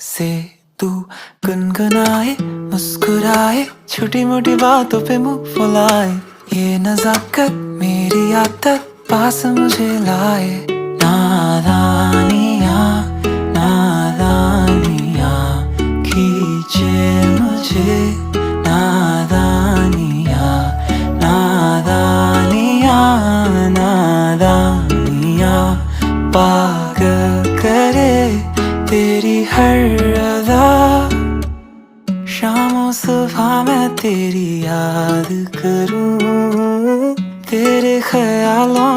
से तू गुनगुनाए मुस्कुराए छोटी मोटी बातों पे मुंह फुलाए ये नजाकत मेरी आदत पास मुझे लाए नादानिया नादानिया खींचे मुझे नादानिया नादानिया नादानिया पागल करे तेरी हर अदा शामों सुबह मैं तेरी याद करूं तेरे ख्यालों